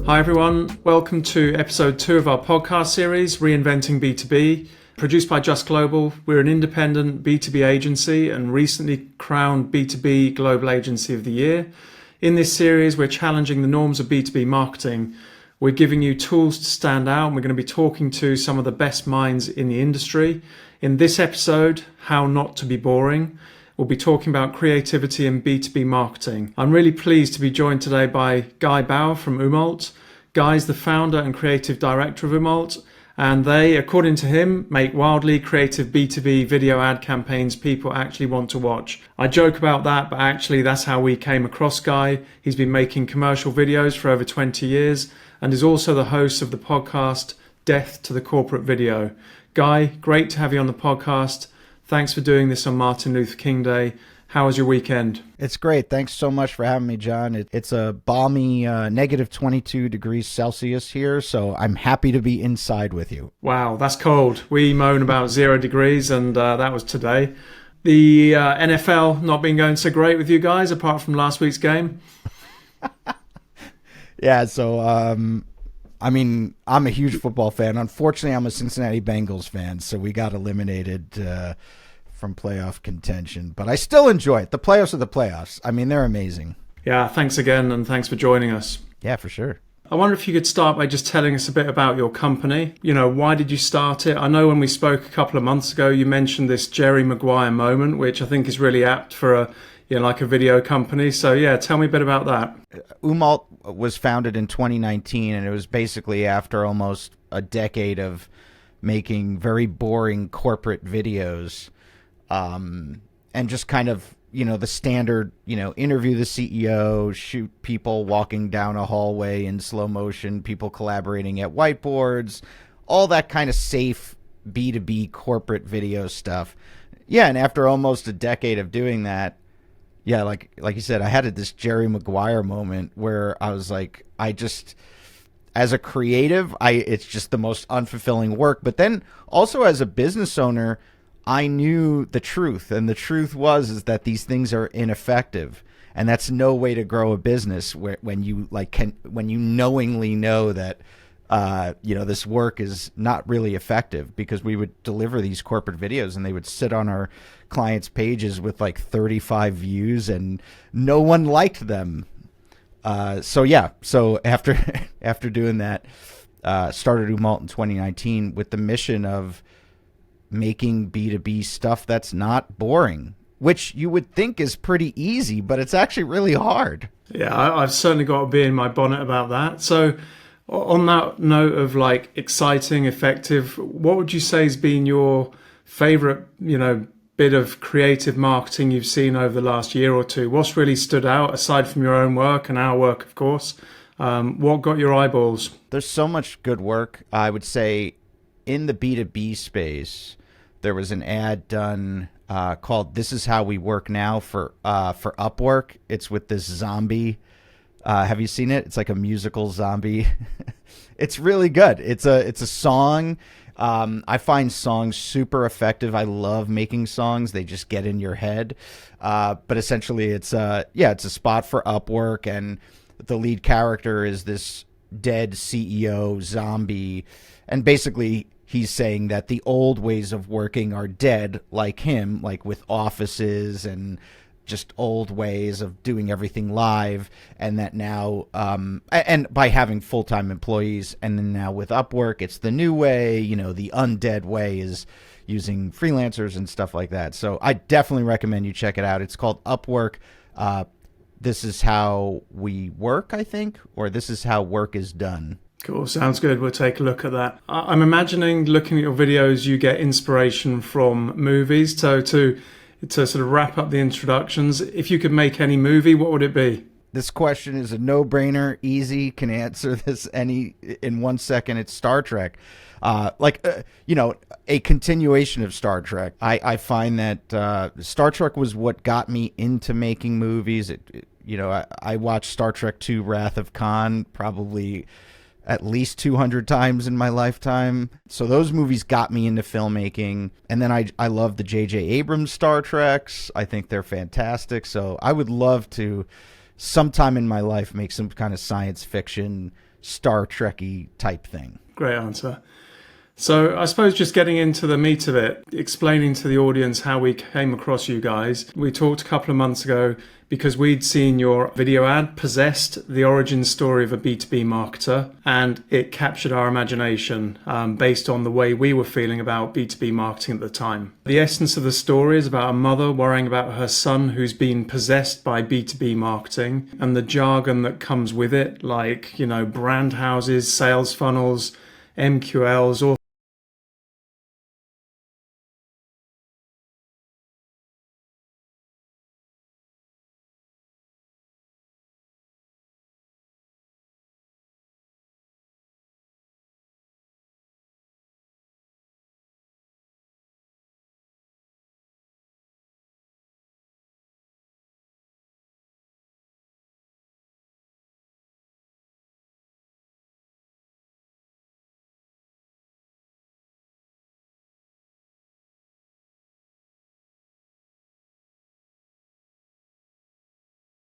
Hi everyone, welcome to episode 2 of our podcast series, Reinventing B2B, produced by Just Global. We're an independent B2B agency and recently crowned B2B Global Agency of the Year. In this series, we're challenging the norms of B2B marketing. We're giving you tools to stand out, and we're going to be talking to some of the best minds in the industry. In this episode, How Not to Be Boring, we'll be talking about creativity and B2B marketing. I'm really pleased to be joined today by Guy Bauer from Umault. Guy's the founder and creative director of Umault, and they, according to him, make wildly creative B2B video ad campaigns people actually want to watch. I joke about that, but actually that's how we came across Guy. He's been making commercial videos for over 20 years and is also the host of the podcast Death to the Corporate Video. Guy, great to have you on the podcast. Thanks for doing this on Martin Luther King Day. How was your weekend? It's great. Thanks so much for having me, John. It's a balmy negative 22 degrees Celsius here, so I'm happy to be inside with you. Wow, that's cold. We moan about 0 degrees, and that was today. The NFL not been going so great with you guys, apart from last week's game? Yeah, so, I'm a huge football fan. Unfortunately, I'm a Cincinnati Bengals fan, so we got eliminated from playoff contention, but I still enjoy it. The playoffs are the playoffs. I mean, they're amazing. Yeah, thanks again, and thanks for joining us. Yeah, for sure. I wonder if you could start by just telling us a bit about your company. You know, why did you start it? I know when we spoke a couple of months ago, you mentioned this Jerry Maguire moment, which I think is really apt for a video company. So yeah, tell me a bit about that. Umault was founded in 2019, and it was basically after almost a decade of making very boring corporate videos. And just kind of, the standard, interview the CEO, shoot people walking down a hallway in slow motion, people collaborating at whiteboards, all that kind of safe B2B corporate video stuff. Yeah, and after almost a decade of doing that, yeah, like you said, I had this Jerry Maguire moment where I was like, as a creative, it's just the most unfulfilling work. But then also as a business owner, I knew the truth, and the truth is that these things are ineffective, and that's no way to grow a business when you knowingly know that this work is not really effective, because we would deliver these corporate videos and they would sit on our clients' pages with like 35 views and no one liked them. So after doing that, started Umault in 2019 with the mission of making B2B stuff that's not boring, which you would think is pretty easy, but it's actually really hard. Yeah, I've certainly got to be in my bonnet about that. So on that note of like exciting, effective, what would you say has been your favorite, bit of creative marketing you've seen over the last year or two? What's really stood out aside from your own work and our work, of course? What got your eyeballs? There's so much good work. I would say in the B2B space, there was an ad done called "This Is How We Work Now" for Upwork. It's with this zombie. Have you seen it? It's like a musical zombie. It's really good. It's a song. I find songs super effective. I love making songs. They just get in your head. But essentially, it's a spot for Upwork, and the lead character is this dead CEO zombie, and basically he's saying that the old ways of working are dead, like him, like with offices and just old ways of doing everything live, and that now, and by having full-time employees, and then now with Upwork, it's the new way, the undead way is using freelancers and stuff like that. So I definitely recommend you check it out. It's called Upwork. This Is How We Work, I think, or This Is How Work Is Done. Cool. Sounds good. We'll take a look at that. I'm imagining, looking at your videos, you get inspiration from movies. So to sort of wrap up the introductions, if you could make any movie, what would it be? This question is a no-brainer, easy, can answer this in 1 second. It's Star Trek. A continuation of Star Trek. I find that Star Trek was what got me into making movies. I watched Star Trek 2 Wrath of Khan probably at least 200 times in my lifetime. So those movies got me into filmmaking. And then I love the J.J. Abrams Star Treks. I think they're fantastic. So I would love to sometime in my life make some kind of science fiction Star Trek-y type thing. Great answer. So I suppose just getting into the meat of it, explaining to the audience how we came across you guys. We talked a couple of months ago because we'd seen your video ad, Possessed, the origin story of a B2B marketer, and it captured our imagination based on the way we were feeling about B2B marketing at the time. The essence of the story is about a mother worrying about her son who's been possessed by B2B marketing and the jargon that comes with it, like, brand houses, sales funnels, MQLs, or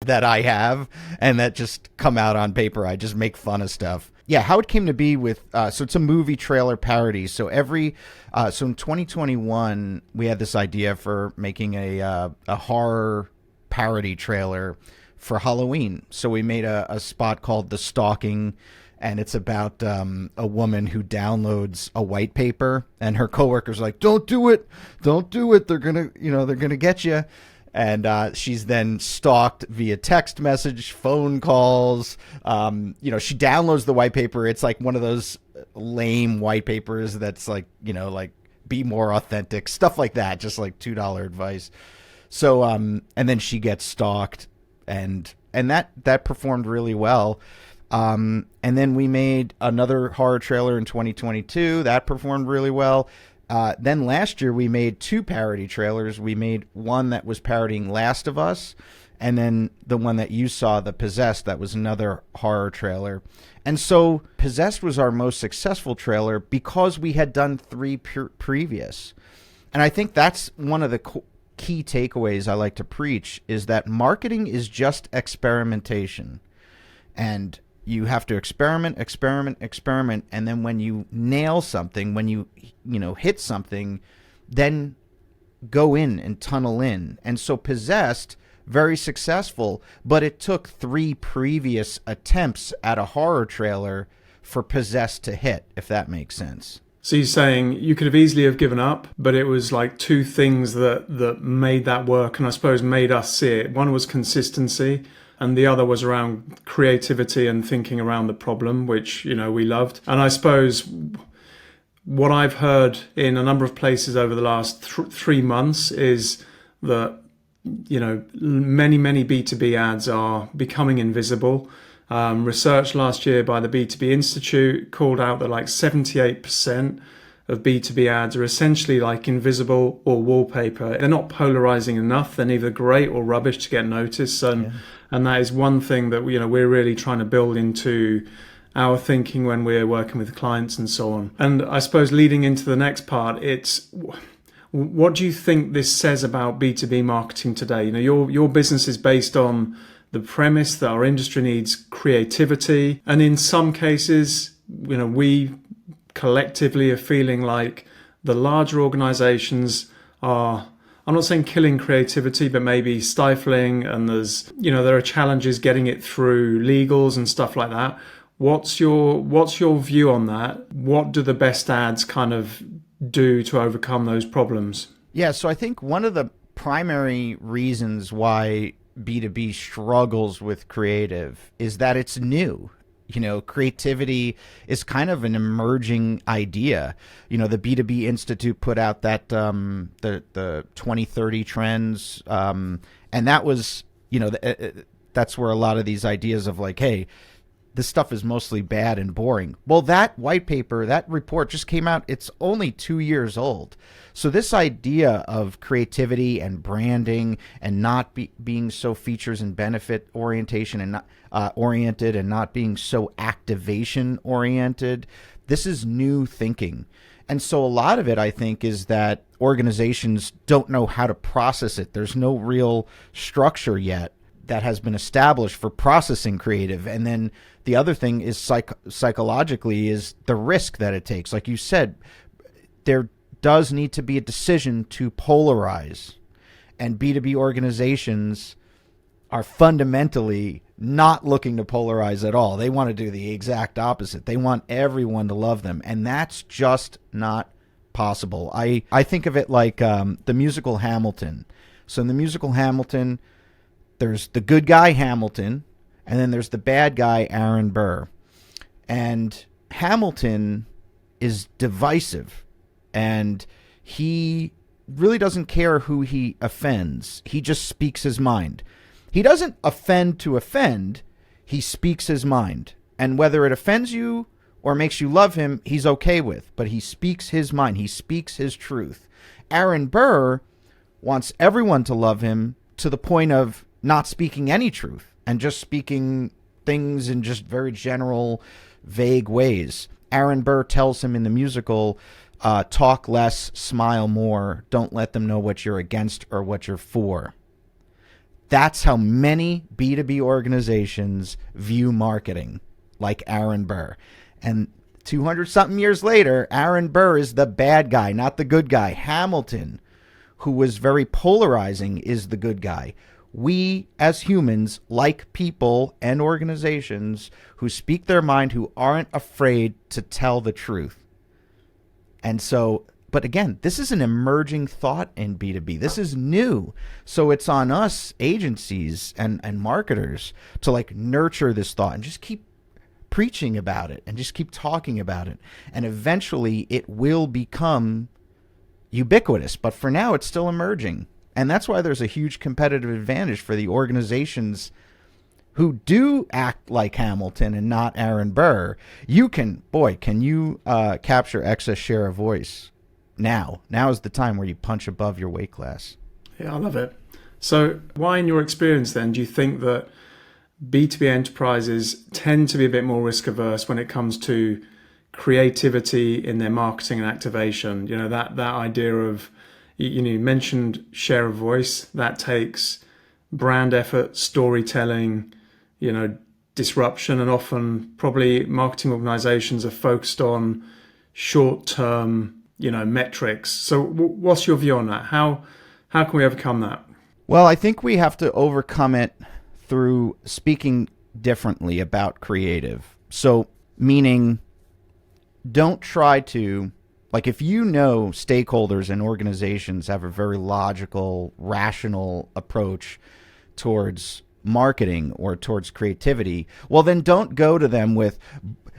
That I have and that just come out on paper. I just make fun of stuff. Yeah, how it came to be with so it's a movie trailer parody. So so in 2021 we had this idea for making a horror parody trailer for Halloween. So we made a spot called The Stalking, and it's about a woman who downloads a white paper, and her coworkers are like, "Don't do it, don't do it. They're gonna get you." And she's then stalked via text message, phone calls. She downloads the white paper. It's like one of those lame white papers that's like, like be more authentic, stuff like that, just like $2 advice. So, and then she gets stalked, and that performed really well. And then we made another horror trailer in 2022 that performed really well. Then last year we made 2 parody trailers. We made one that was parodying Last of Us, and then the one that you saw, the Possessed, that was another horror trailer. And so Possessed was our most successful trailer because we had done 3 previous. And I think that's one of the key takeaways I like to preach, is that marketing is just experimentation. And you have to experiment, and then when you nail something, when you hit something, then go in and tunnel in. And so Possessed, very successful, but it took 3 previous attempts at a horror trailer for Possessed to hit, if that makes sense. So you're saying you could have easily have given up, but it was like 2 things that made that work, and I suppose made us see it. One was consistency, and the other was around creativity and thinking around the problem, which, we loved. And I suppose what I've heard in a number of places over the last 3 months is that, many, many B2B ads are becoming invisible. Research last year by the B2B Institute called out that like 78% of B2B ads are essentially like invisible or wallpaper. They're not polarizing enough. They're neither great or rubbish to get noticed. And that is one thing that we're really trying to build into our thinking when we're working with clients and so on. And I suppose leading into the next part, it's what do you think this says about B2B marketing today? Your business is based on the premise that our industry needs creativity. And in some cases, we collectively are feeling like the larger organizations are, I'm not saying killing creativity, but maybe stifling, and there are challenges getting it through legals and stuff like that. What's your view on that? What do the best ads kind of do to overcome those problems? Yeah, so I think one of the primary reasons why B2B struggles with creative is that it's new. Creativity is kind of an emerging idea. The B2B Institute put out that the 2030 trends, and that was, that's where a lot of these ideas of like, hey, this stuff is mostly bad and boring. Well, that white paper, that report just came out. It's only 2 years old. So this idea of creativity and branding and not being so features and benefit orientation and not oriented, and not being so activation oriented, this is new thinking. And so a lot of it, I think, is that organizations don't know how to process it. There's no real structure yet. that has been established for processing creative. And then the other thing is psychologically is the risk that it takes. Like you said, there does need to be a decision to polarize. And B2B organizations are fundamentally not looking to polarize at all. They want to do the exact opposite. They want everyone to love them. And that's just not possible. I think of it like the musical Hamilton. So in the musical Hamilton, there's the good guy Hamilton, and then there's the bad guy Aaron Burr. And Hamilton is divisive, and he really doesn't care who he offends. He just speaks his mind. He doesn't offend to offend. He speaks his mind. And whether it offends you or makes you love him, he's okay with. But he speaks his mind. He speaks his truth. Aaron Burr wants everyone to love him to the point of not speaking any truth and just speaking things in just very general, vague ways. Aaron Burr tells him in the musical, talk less, smile more. Don't let them know what you're against or what you're for. That's how many B2B organizations view marketing, like Aaron Burr. And 200-something years later, Aaron Burr is the bad guy, not the good guy. Hamilton, who was very polarizing, is the good guy. We, as humans, like people and organizations who speak their mind, who aren't afraid to tell the truth. And so, but again, this is an emerging thought in B2B. This is new. So it's on us, agencies and marketers, to like nurture this thought and just keep preaching about it and just keep talking about it. And eventually it will become ubiquitous. But for now, it's still emerging. And that's why there's a huge competitive advantage for the organizations who do act like Hamilton and not Aaron Burr. You can, can you capture excess share of voice now? Now is the time where you punch above your weight class. Yeah, I love it. So why, in your experience then, do you think that B2B enterprises tend to be a bit more risk averse when it comes to creativity in their marketing and activation? You know, that idea of, you mentioned share of voice. That takes brand effort, storytelling, disruption, and often probably marketing organizations are focused on short-term, metrics. So what's your view on that? How can we overcome that? Well, I think we have to overcome it through speaking differently about creative. So meaning, don't try to, like, if stakeholders and organizations have a very logical, rational approach towards marketing or towards creativity, well, then don't go to them with,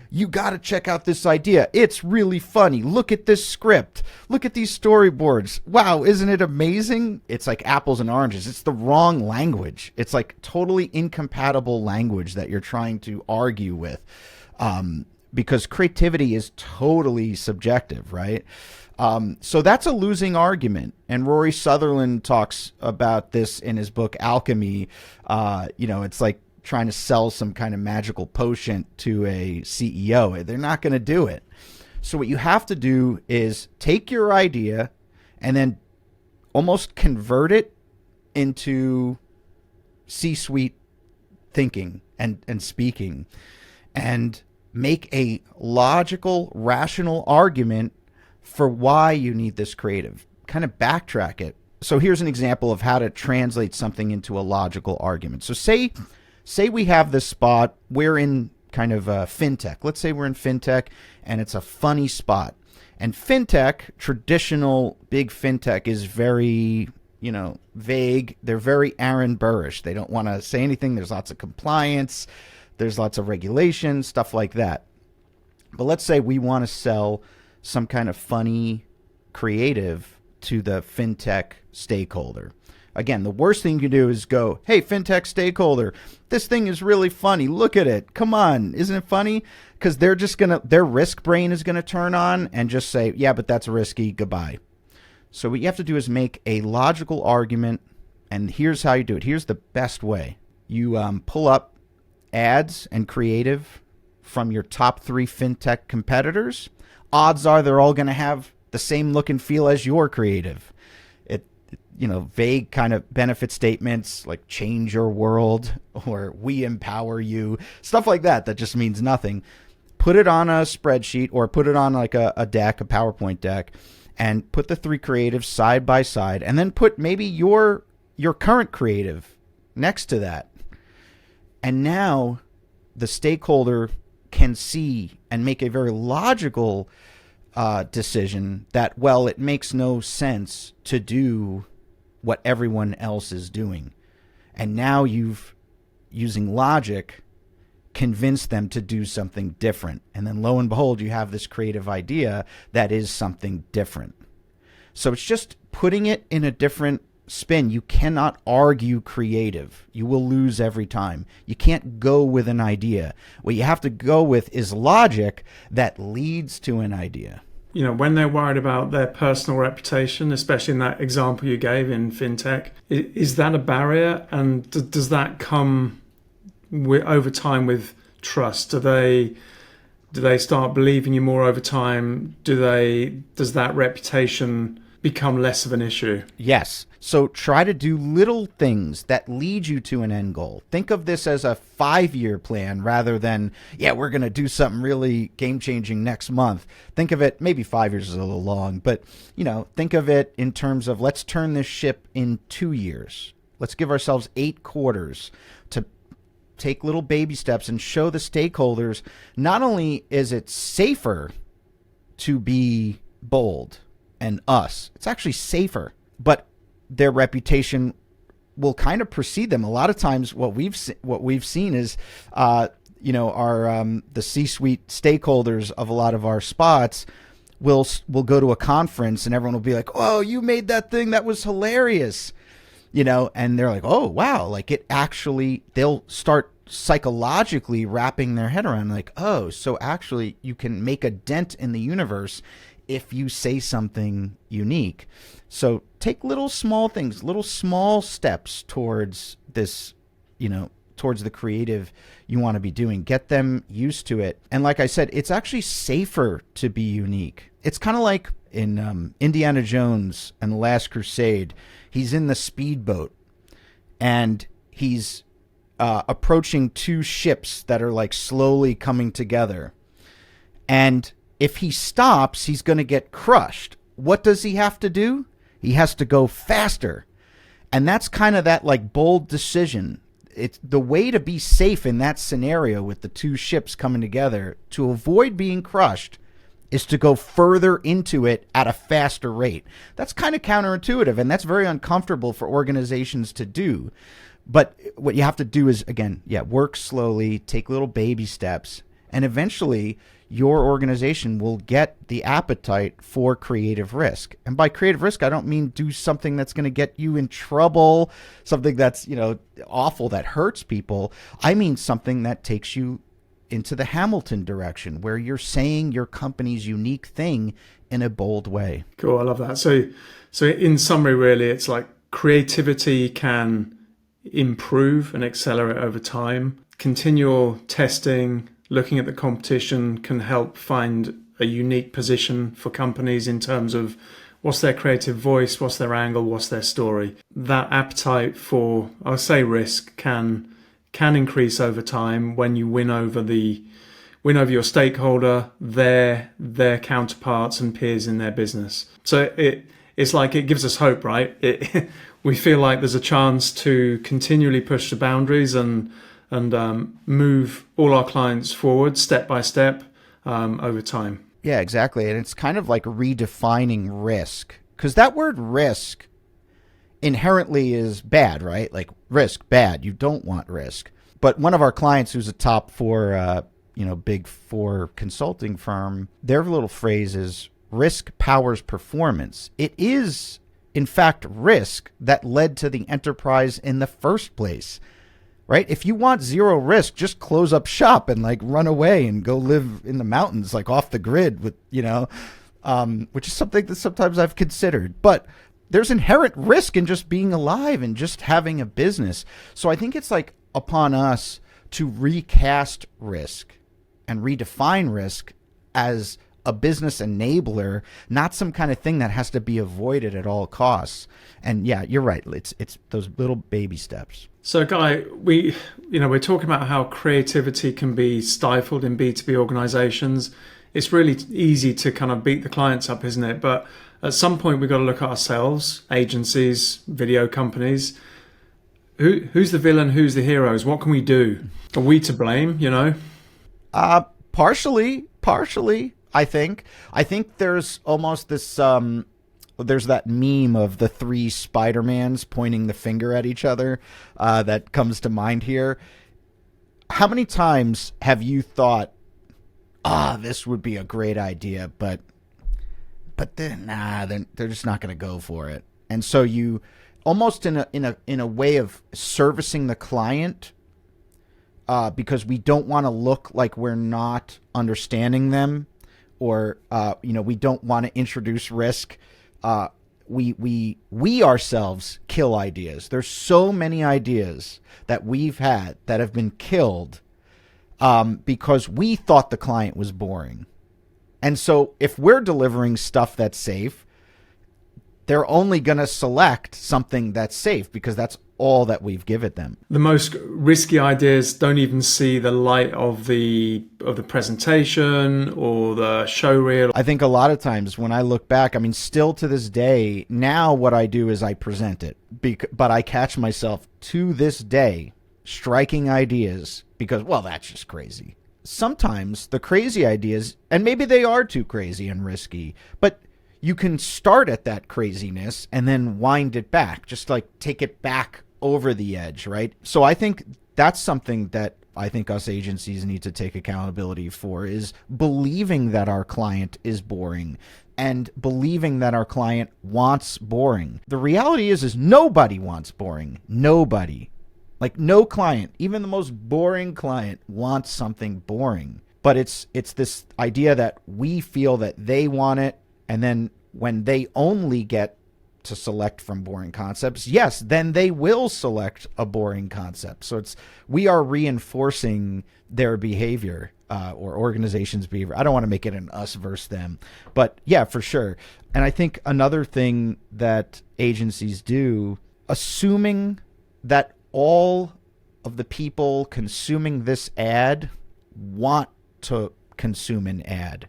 you got to check out this idea. It's really funny. Look at this script. Look at these storyboards. Wow, isn't it amazing? It's like apples and oranges. It's the wrong language. It's like totally incompatible language that you're trying to argue with. Because creativity is totally subjective, right? So that's a losing argument. And Rory Sutherland talks about this in his book, Alchemy. It's like trying to sell some kind of magical potion to a CEO. They're not going to do it. So what you have to do is take your idea and then almost convert it into C-suite thinking and speaking, and make a logical, rational argument for why you need this creative. Kind of backtrack it. So here's an example of how to translate something into a logical argument. So say we have this spot. We're in kind of fintech. Let's say we're in fintech and it's a funny spot. And fintech, traditional big fintech, is very, vague. They're very Aaron Burrish. They don't want to say anything. There's lots of compliance. There's lots of regulation, stuff like that. But let's say we want to sell some kind of funny creative to the fintech stakeholder. Again, the worst thing you can do is go, hey, fintech stakeholder, this thing is really funny. Look at it. Come on. Isn't it funny? Because their risk brain is going to turn on and just say, yeah, but that's risky. Goodbye. So what you have to do is make a logical argument. And here's how you do it. Here's the best way. You pull up ads and creative from your top 3 fintech competitors. Odds are they're all going to have the same look and feel as your creative. vague kind of benefit statements like change your world or we empower you, stuff like that just means nothing. Put it on a spreadsheet or put it on like a deck, a PowerPoint deck, and put the three creatives side by side, and then put maybe your current creative next to that. And now the stakeholder can see and make a very logical decision that, well, it makes no sense to do what everyone else is doing. And now you've, using logic, convinced them to do something different. And then lo and behold, you have this creative idea that is something different. So it's just putting it in a different spin. You cannot argue creative. You will lose every time. You can't go with an idea. What you have to go with is logic that leads to an idea. When they're worried about their personal reputation, especially in that example you gave in fintech, is that a barrier? And does that come over time with trust? Do they start believing you more over time? Does that reputation become less of an issue? Yes. So try to do little things that lead you to an end goal. Think of this as a 5-year plan rather than, we're going to do something really game-changing next month. Think of it, maybe 5 years is a little long, but think of it in terms of, let's turn this ship in 2 years. Let's give ourselves 8 quarters to take little baby steps and show the stakeholders not only is it safer to be bold and us, it's actually safer, but their reputation will kind of precede them. A lot of times what we've seen is our the C-suite stakeholders of a lot of our spots will go to a conference and everyone will be like, "Oh, you made that thing, that was hilarious." And they're like, "Oh, wow." Like they'll start psychologically wrapping their head around like, "Oh, so actually you can make a dent in the universe if you say something unique." So take little small things, little small steps towards this, towards the creative you want to be doing. Get them used to it. And like I said, it's actually safer to be unique. It's kind of like in Indiana Jones and the Last Crusade. He's in the speedboat and he's approaching 2 ships that are like slowly coming together. And if he stops, he's going to get crushed. What does he have to do? He has to go faster. And that's kind of that like bold decision. It's the way to be safe in that scenario with the 2 ships coming together to avoid being crushed is to go further into it at a faster rate. That's kind of counterintuitive, and that's very uncomfortable for organizations to do. But what you have to do is, again, work slowly, take little baby steps, and eventually your organization will get the appetite for creative risk. And by creative risk, I don't mean do something that's going to get you in trouble, something that's, awful, that hurts people. I mean something that takes you into the Hamilton direction, where you're saying your company's unique thing in a bold way. Cool, I love that. So in summary, really, it's like creativity can improve and accelerate over time. Continual testing, looking at the competition can help find a unique position for companies in terms of what's their creative voice, what's their angle, what's their story. That appetite for, I'll say, risk can increase over time when you win over your stakeholder, their counterparts and peers in their business. So it's like it gives us hope, right? We feel like there's a chance to continually push the boundaries and move all our clients forward step by step over time. Yeah, exactly. And it's kind of like redefining risk, because that word risk inherently is bad, right? Like risk, bad. You don't want risk. But one of our clients who's a top 4, big 4 consulting firm, their little phrase is risk powers performance. It is, in fact, risk that led to the enterprise in the first place. Right? If you want zero risk, just close up shop and like run away and go live in the mountains, like off the grid with, which is something that sometimes I've considered. But there's inherent risk in just being alive and just having a business. So I think it's like upon us to recast risk and redefine risk as a business enabler, not some kind of thing that has to be avoided at all costs. And yeah, you're right. It's those little baby steps. So, Guy, we're talking about how creativity can be stifled in B2B organizations. It's really easy to kind of beat the clients up, isn't it? But at some point, we've got to look at ourselves, agencies, video companies. Who's the villain? Who's the heroes? What can we do? Are we to blame? Partially. I think there's almost this. There's that meme of the three Spider-Mans pointing the finger at each other that comes to mind here. How many times have you thought, this would be a great idea, but then they're just not going to go for it, and so you almost in a way of servicing the client. Because we don't want to look like we're not understanding them, or we don't want to introduce risk. We ourselves kill ideas. There's so many ideas that we've had that have been killed because we thought the client was boring. And so if we're delivering stuff that's safe, they're only going to select something that's safe because that's all that we've given them. The most risky ideas don't even see the light of the presentation or the show reel. I think a lot of times when I look back, still to this day, now what I do is I present it. But I catch myself to this day striking ideas because, that's just crazy. Sometimes the crazy ideas, and maybe they are too crazy and risky, but you can start at that craziness and then wind it back, just like take it back over the edge, right? So I think that's something that I think us agencies need to take accountability for, is believing that our client is boring and believing that our client wants boring. The reality is nobody wants boring. Nobody. Like no client, even the most boring client, wants something boring. But it's this idea that we feel that they want it, and then when they only get to select from boring concepts, yes, then they will select a boring concept. So we are reinforcing their behavior or organization's behavior. I don't want to make it an us versus them, but yeah, for sure. And I think another thing that agencies do, assuming that all of the people consuming this ad want to consume an ad.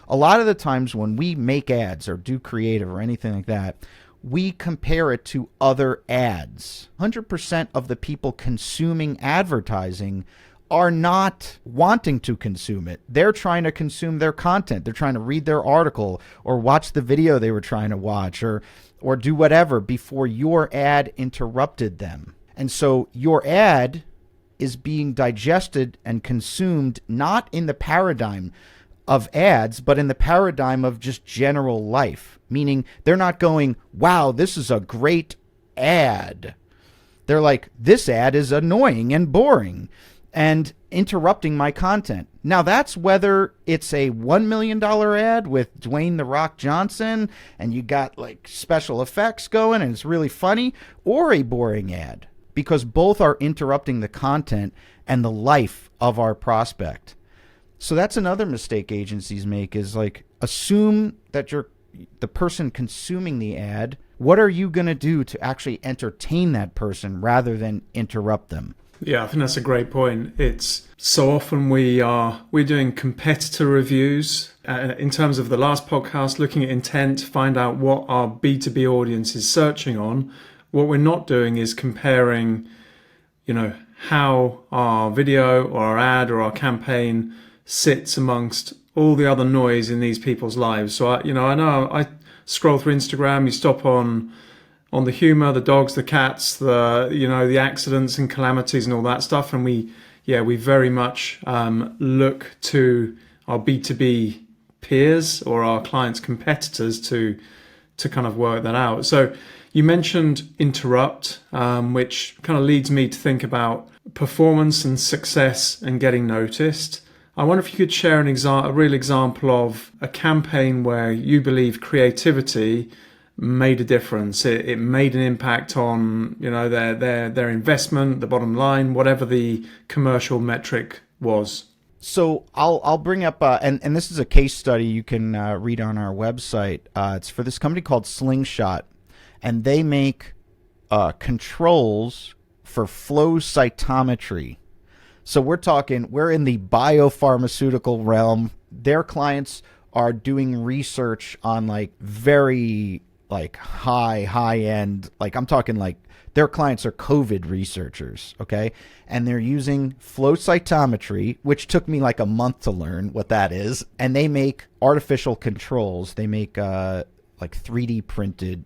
A lot of the times when we make ads or do creative or anything like that, we compare it to other ads. 100% of the people consuming advertising are not wanting to consume it. They're trying to consume their content. They're trying to read their article or watch the video they were trying to watch or do whatever before your ad interrupted them. And so your ad is being digested and consumed not in the paradigm of ads, but in the paradigm of just general life, meaning they're not going, wow, this is a great ad. They're like, this ad is annoying and boring and interrupting my content. Now that's whether it's a $1 million ad with Dwayne "The Rock" Johnson and you got like special effects going and it's really funny, or a boring ad, because both are interrupting the content and the life of our prospect. So that's another mistake agencies make, is like assume that you're the person consuming the ad. What are you going to do to actually entertain that person rather than interrupt them? Yeah, I think that's a great point. It's so often we're doing competitor reviews in terms of the last podcast, looking at intent, find out what our B2B audience is searching on. What we're not doing is comparing, how our video or our ad or our campaign sits amongst all the other noise in these people's lives. So I know I scroll through Instagram, you stop on the humor, the dogs, the cats, the accidents and calamities and all that stuff, and we very much look to our B2B peers or our clients' competitors to kind of work that out. So you mentioned interrupt, which kind of leads me to think about performance and success and getting noticed. I wonder if you could share a real example of a campaign where you believe creativity made a difference. It made an impact on their investment, the bottom line, whatever the commercial metric was. So I'll bring up and this is a case study you can read on our website. It's for this company called Slingshot, and they make controls for flow cytometry. So we're in the biopharmaceutical realm. Their clients are doing research on like very like high end, like I'm talking like their clients are COVID researchers, okay? And they're using flow cytometry, which took me like a month to learn what that is. And they make artificial controls. They make like 3D printed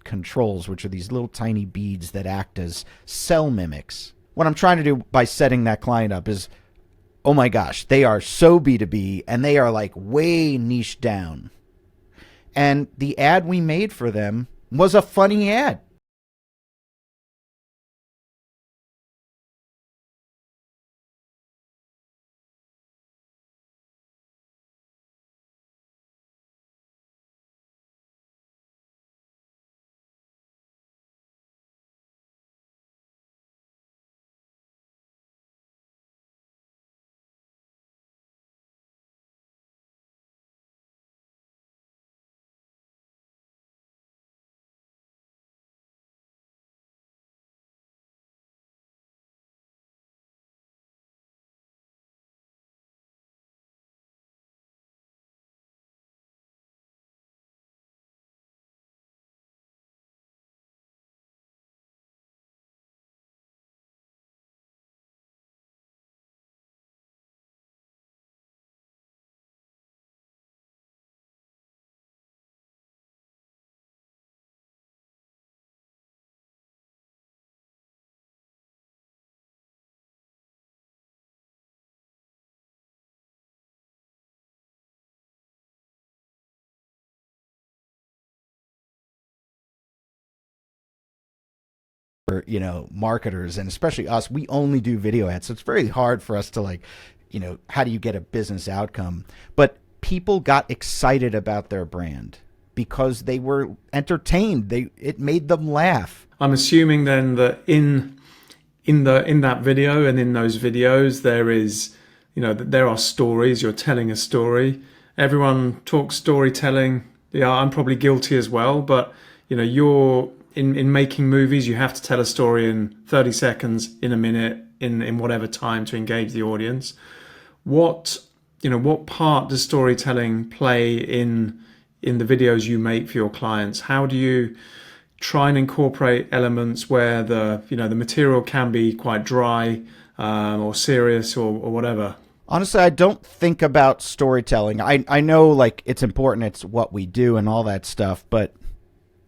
controls, which are these little tiny beads that act as cell mimics. What I'm trying to do by setting that client up is, oh my gosh, they are so B2B and they are like way niche down. And the ad we made for them was a funny ad. For, marketers and especially us, we only do video ads. So it's very hard for us to like, how do you get a business outcome? But people got excited about their brand because they were entertained. It made them laugh. I'm assuming then that in that video and in those videos there is, that there are stories. You're telling a story. Everyone talks storytelling. Yeah, I'm probably guilty as well. But you're in making movies, you have to tell a story in 30 seconds, in a minute, in whatever time to engage the audience. What part does storytelling play in the videos you make for your clients? How do you try and incorporate elements where the material can be quite dry or serious or whatever? Honestly, I don't think about storytelling. I know like it's important, it's what we do and all that stuff, but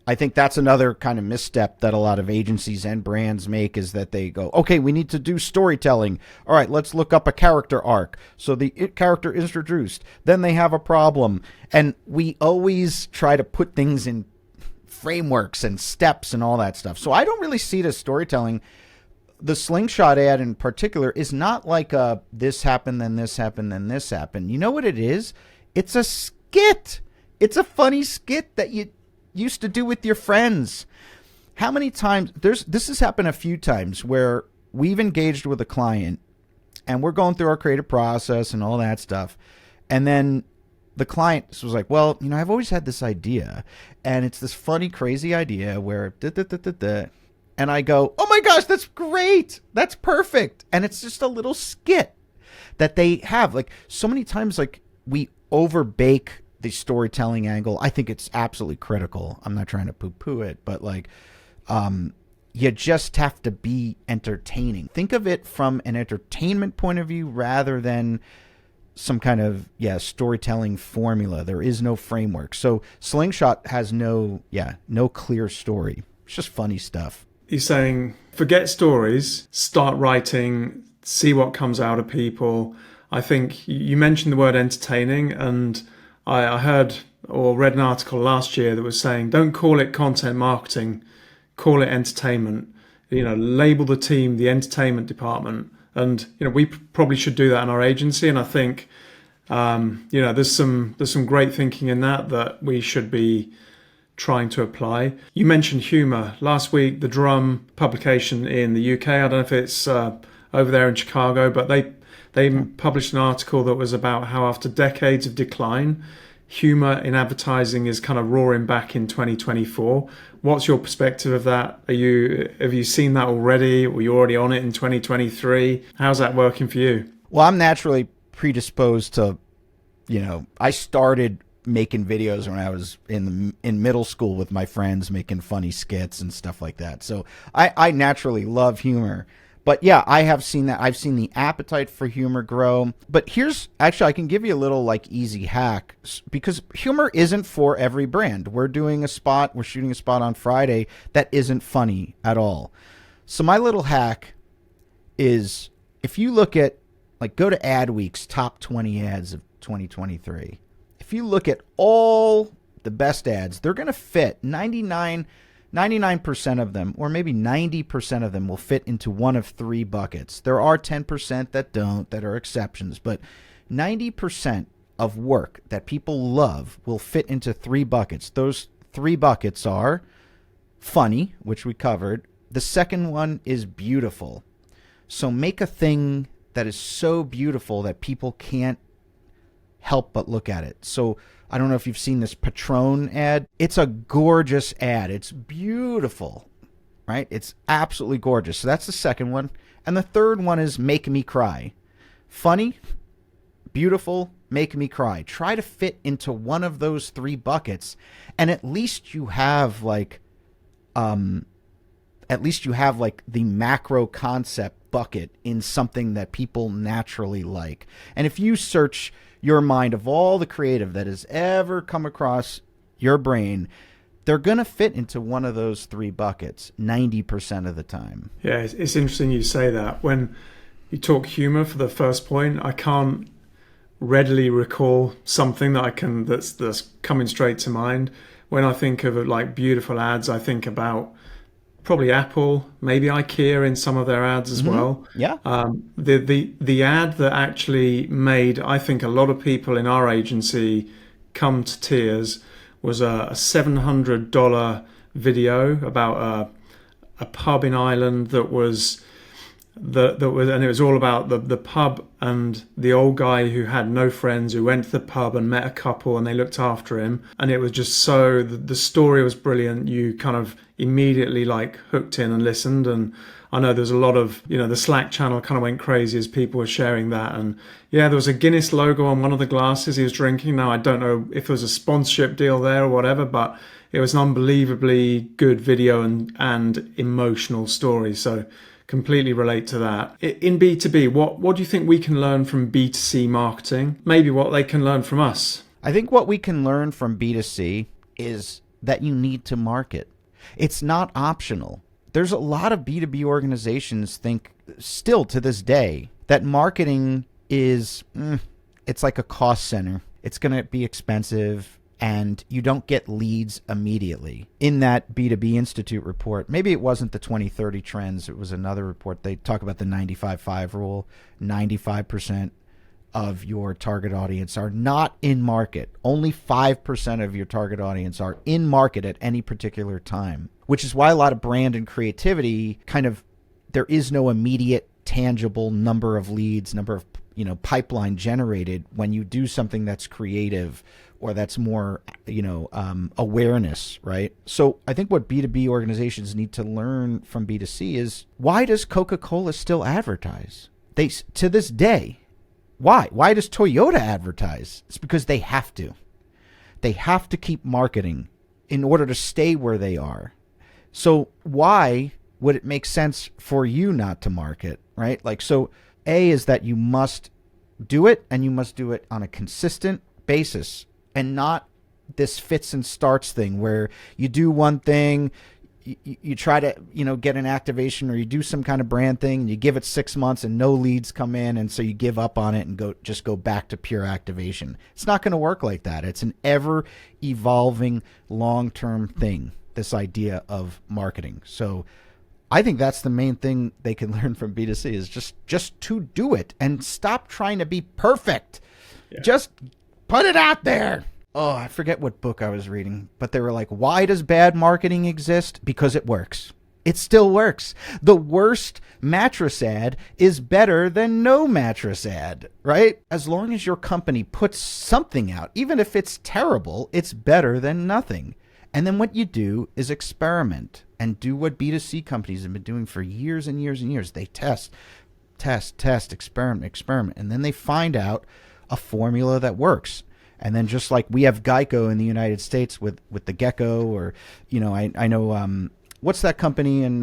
I think that's another kind of misstep that a lot of agencies and brands make, is that they go, okay, we need to do storytelling. All right, let's look up a character arc. So the character is introduced, then they have a problem. And we always try to put things in frameworks and steps and all that stuff. So I don't really see it as storytelling. The Slingshot ad in particular is not like a this happened, then this happened, then this happened. You know what it is? It's a skit. It's a funny skit that you used to do with your friends. How many times this has happened a few times where we've engaged with a client and we're going through our creative process and all that stuff, and then the client was like, well, I've always had this idea, and it's this funny crazy idea where and I go, oh my gosh, that's great, that's perfect. And it's just a little skit that they have. Like so many times, like we overbake the storytelling angle. I think it's absolutely critical. I'm not trying to poo-poo it, but like, you just have to be entertaining. Think of it from an entertainment point of view rather than some kind of, storytelling formula. There is no framework. So Slingshot has no clear story. It's just funny stuff. You're saying, forget stories, start writing, see what comes out of people. I think you mentioned the word entertaining, and I heard or read an article last year that was saying, don't call it content marketing, call it entertainment. Label the team the entertainment department. And we probably should do that in our agency. And I think there's some great thinking in that we should be trying to apply. You mentioned humor last week. The Drum publication in the UK, I don't know if it's over there in Chicago, but they published an article that was about how after decades of decline, humor in advertising is kind of roaring back in 2024. What's your perspective of that? Have you seen that already? Were you already on it in 2023? How's that working for you? Well, I'm naturally predisposed to, I started making videos when I was in middle school with my friends, making funny skits and stuff like that. So I naturally love humor. But yeah, I have seen that. I've seen the appetite for humor grow. But I can give you a little easy hack, because humor isn't for every brand. We're shooting a spot on Friday that isn't funny at all. So my little hack is, if you look at, go to Adweek's top 20 ads of 2023. If you look at all the best ads, they're going to fit 99% of them, or maybe 90% of them will fit into one of three buckets. There are 10% that don't, that are exceptions, but 90% of work that people love will fit into three buckets. Those three buckets are funny, which we covered. The second one is beautiful. So make a thing that is so beautiful that people can't help but look at it. So I don't know if you've seen this Patron ad. It's a gorgeous ad. It's beautiful, right? It's absolutely gorgeous. So that's the second one. And the third one is make me cry. Funny, beautiful, make me cry. Try to fit into one of those three buckets, and at least you have the macro concept bucket in something that people naturally like. And if you search your mind of all the creative that has ever come across your brain, they're going to fit into one of those three buckets 90% of the time. Yeah, it's interesting you say that. When you talk humor for the first point, I can't readily recall something that's coming straight to mind. When I think of beautiful ads, I think about probably Apple, maybe IKEA in some of their ads as well. Yeah. The ad that actually made, I think, a lot of people in our agency come to tears was a $700 video about a pub in Ireland that was and it was all about the pub and the old guy who had no friends, who went to the pub and met a couple and they looked after him. And it was just the story was brilliant. You kind of immediately hooked in and listened. And I know there's a lot of, the Slack channel kind of went crazy as people were sharing that. And yeah, there was a Guinness logo on one of the glasses he was drinking. Now, I don't know if there was a sponsorship deal there or whatever, but it was an unbelievably good video and emotional story. So completely relate to that. In B2B, what do you think we can learn from B2C marketing? Maybe what they can learn from us? I think what we can learn from B2C is that you need to market. It's not optional. There's a lot of B2B organizations think still to this day that marketing is, it's like a cost center. It's going to be expensive and you don't get leads immediately. In that B2B Institute report, maybe it wasn't the 2030 trends, it was another report. They talk about the 95-5 rule. 95% of your target audience are not in market. Only 5% of your target audience are in market at any particular time, which is why a lot of brand and creativity there is no immediate tangible number of leads, number of pipeline generated when you do something that's creative or that's more awareness, right? So I think what B2B organizations need to learn from B2C is, why does Coca-Cola still advertise? To this day, why does Toyota advertise? It's because they have to. They have to keep marketing in order to stay where they are. So why would it make sense for you not to market, right? So A is that you must do it, and you must do it on a consistent basis, and not this fits and starts thing where you do one thing, you try to get an activation, or you do some kind of brand thing and you give it 6 months and no leads come in, and so you give up on it and go back to pure activation. It's not going to work like that. It's an ever evolving long-term thing, this idea of marketing. So I think that's the main thing they can learn from B2C is just to do it and stop trying to be perfect. Yeah. Just put it out there. Oh, I forget what book I was reading, but they were like, why does bad marketing exist? Because it works. It still works. The worst mattress ad is better than no mattress ad, right? As long as your company puts something out, even if it's terrible, it's better than nothing. And then what you do is experiment and do what B2C companies have been doing for years and years and years. They test, experiment, and then they find out a formula that works. And then just like we have Geico in the United States with the Gecko, or, I know, what's that company in,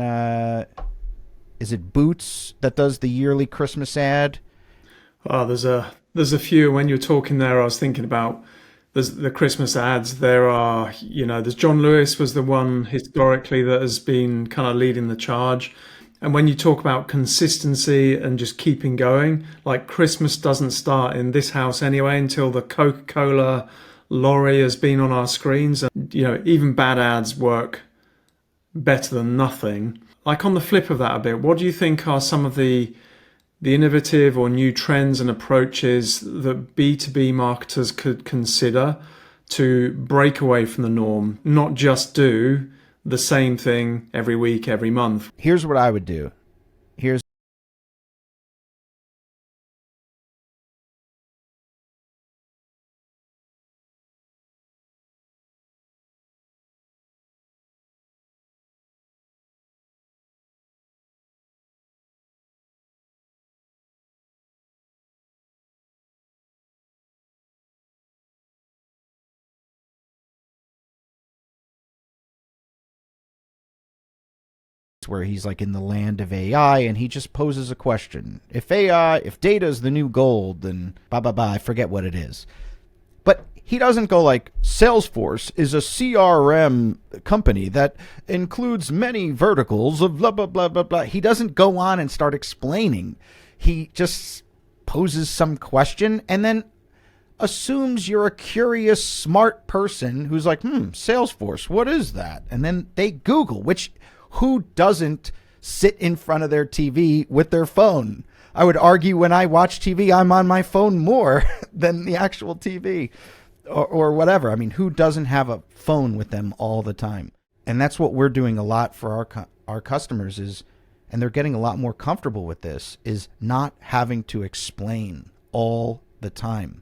is it Boots that does the yearly Christmas ad? Oh, there's a few. When you're talking there, I was thinking about there's the Christmas ads. There are, there's John Lewis was the one historically that has been kind of leading the charge. And when you talk about consistency and just keeping going, like Christmas doesn't start in this house anyway until the Coca-Cola lorry has been on our screens. And, even bad ads work better than nothing. Like on the flip of that a bit, what do you think are some of the innovative or new trends and approaches that B2B marketers could consider to break away from the norm, not just do the same thing every week, every month? Here's what I would do. Here's where he's like in the land of AI and he just poses a question. If data is the new gold, then I forget what it is. But he doesn't go like, Salesforce is a CRM company that includes many verticals of blah, blah, blah, blah, blah. He doesn't go on and start explaining. He just poses some question and then assumes you're a curious, smart person who's like, Salesforce, what is that? And then they Google, which who doesn't sit in front of their TV with their phone? I would argue when I watch TV, I'm on my phone more than the actual TV or whatever. I mean, who doesn't have a phone with them all the time? And that's what we're doing a lot for our customers is, and they're getting a lot more comfortable with this, is not having to explain all the time.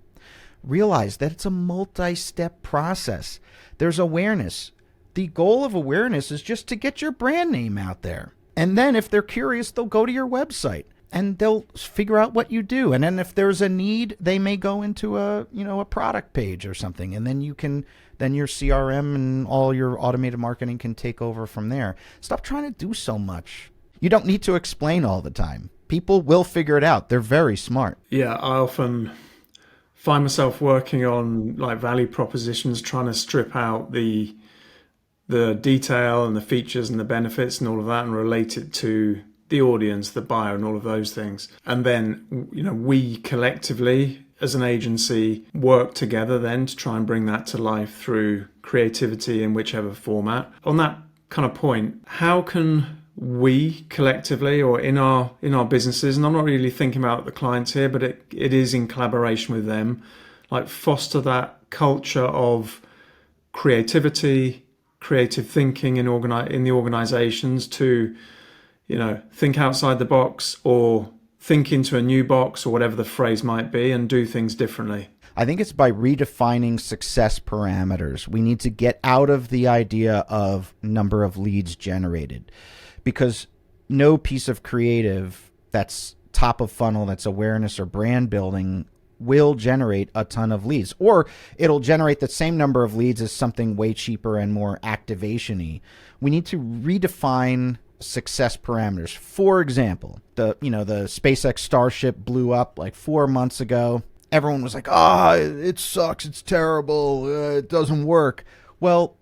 Realize that it's a multi-step process. There's awareness. The goal of awareness is just to get your brand name out there. And then if they're curious, they'll go to your website and they'll figure out what you do. And then if there's a need, they may go into a product page or something. And then then your CRM and all your automated marketing can take over from there. Stop trying to do so much. You don't need to explain all the time. People will figure it out. They're very smart. Yeah, I often find myself working on like value propositions, trying to strip out the detail and the features and the benefits and all of that and relate it to the audience, the buyer and all of those things. And then, we collectively as an agency work together then to try and bring that to life through creativity in whichever format. On that kind of point, how can we collectively or in our businesses, and I'm not really thinking about the clients here, but it is in collaboration with them, like foster that culture of creativity, creative thinking in the organizations to, think outside the box or think into a new box or whatever the phrase might be and do things differently? I think it's by redefining success parameters. We need to get out of the idea of number of leads generated, because no piece of creative that's top of funnel, that's awareness or brand building, will generate a ton of leads, or it'll generate the same number of leads as something way cheaper and more activation-y. We need to redefine success parameters. For example, the SpaceX Starship blew up like 4 months ago. Everyone was like, it sucks, it's terrible, it doesn't work. Well,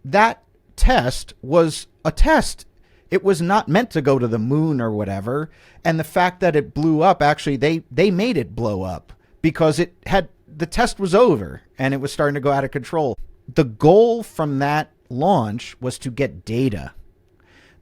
that test was a test. It was not meant to go to the moon or whatever. And the fact that it blew up, actually, they made it blow up, because the test was over and it was starting to go out of control. The goal from that launch was to get data.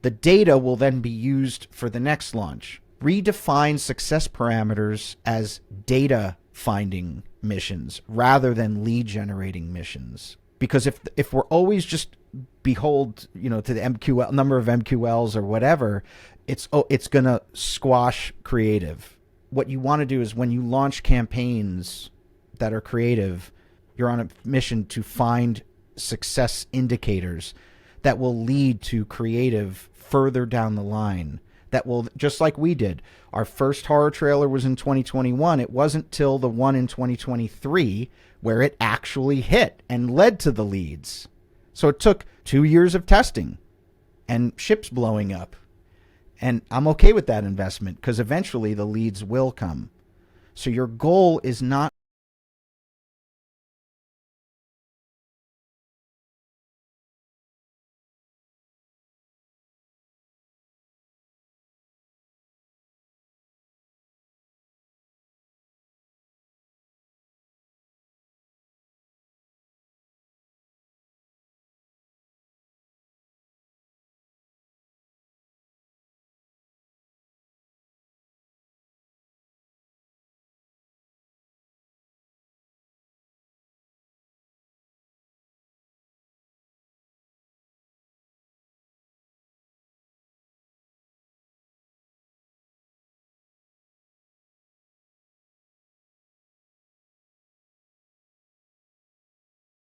The data will then be used for the next launch. Redefine success parameters as data finding missions rather than lead generating missions. Because if we're always just behold, to the MQL number of MQLs or whatever, it's going to squash creative. What you want to do is when you launch campaigns that are creative, you're on a mission to find success indicators that will lead to creative further down the line. That will, just like we did. Our first horror trailer was in 2021. It wasn't till the one in 2023 where it actually hit and led to the leads. So it took 2 years of testing and ships blowing up. And I'm okay with that investment because eventually the leads will come. So your goal is not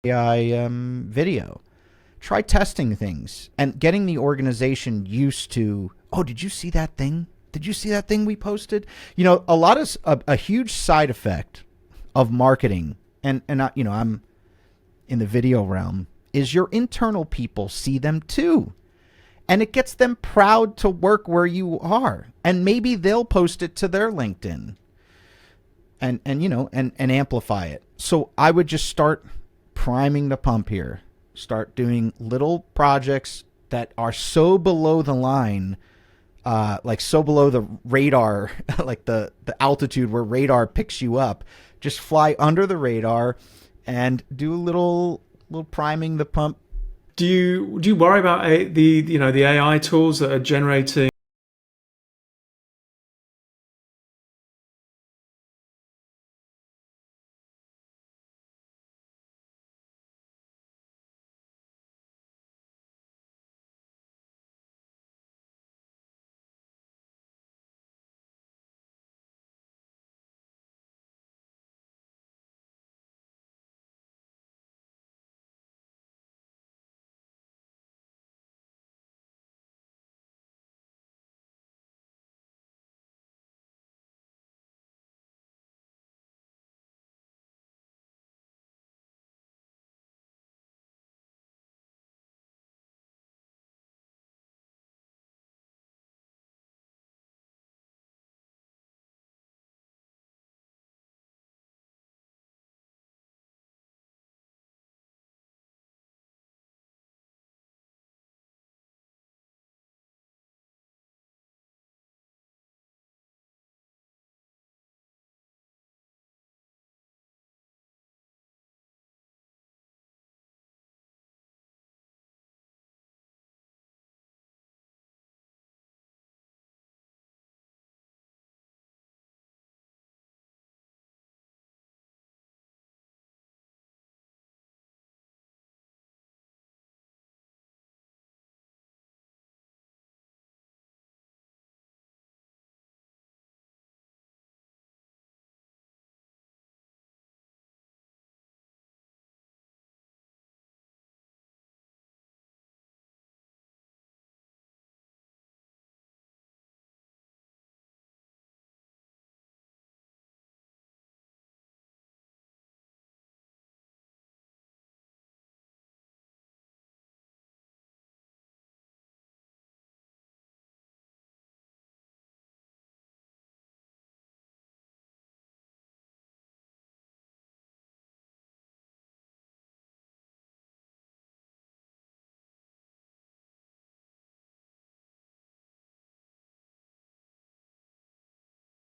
AI video. Try testing things and getting the organization used to, oh, did you see that thing? Did you see that thing we posted? A huge side effect of marketing, and I'm in the video realm, is your internal people see them too. And it gets them proud to work where you are. And maybe they'll post it to their LinkedIn and amplify it. So I would just start priming the pump here. Start doing little projects that are so below the line, like so below the radar, like the altitude where radar picks you up. Just fly under the radar and do a little priming the pump. Do you worry about the AI tools that are generating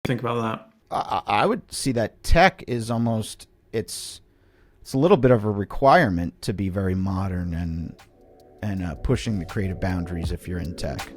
think about that? I would see that tech is almost, it's a little bit of a requirement to be very modern and pushing the creative boundaries if you're in tech.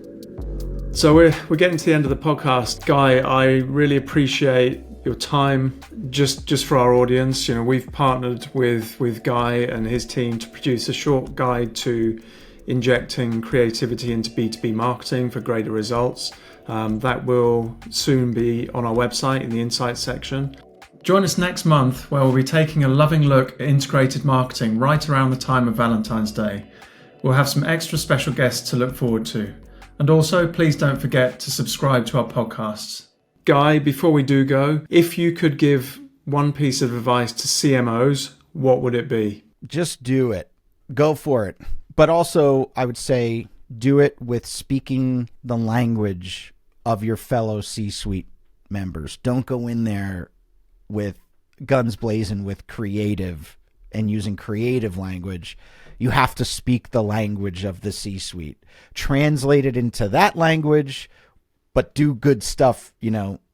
So we're getting to the end of the podcast. Guy, I really appreciate your time. Just for our audience, we've partnered with Guy and his team to produce a short guide to injecting creativity into B2B marketing for greater results. That will soon be on our website in the Insights section. Join us next month where we'll be taking a loving look at integrated marketing right around the time of Valentine's Day. We'll have some extra special guests to look forward to. And also, please don't forget to subscribe to our podcasts. Guy, before we do go, if you could give one piece of advice to CMOs, what would it be? Just do it. Go for it. But also, I would say, do it with speaking the language of your fellow C-suite members. Don't go in there with guns blazing with creative and using creative language. You have to speak the language of the C-suite. Translate it into that language, but do good stuff,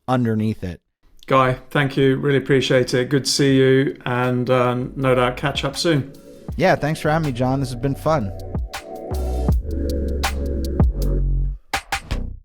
underneath it. Guy, thank you. Really appreciate it. Good to see you, and no doubt catch up soon. Yeah, thanks for having me, John. This has been fun.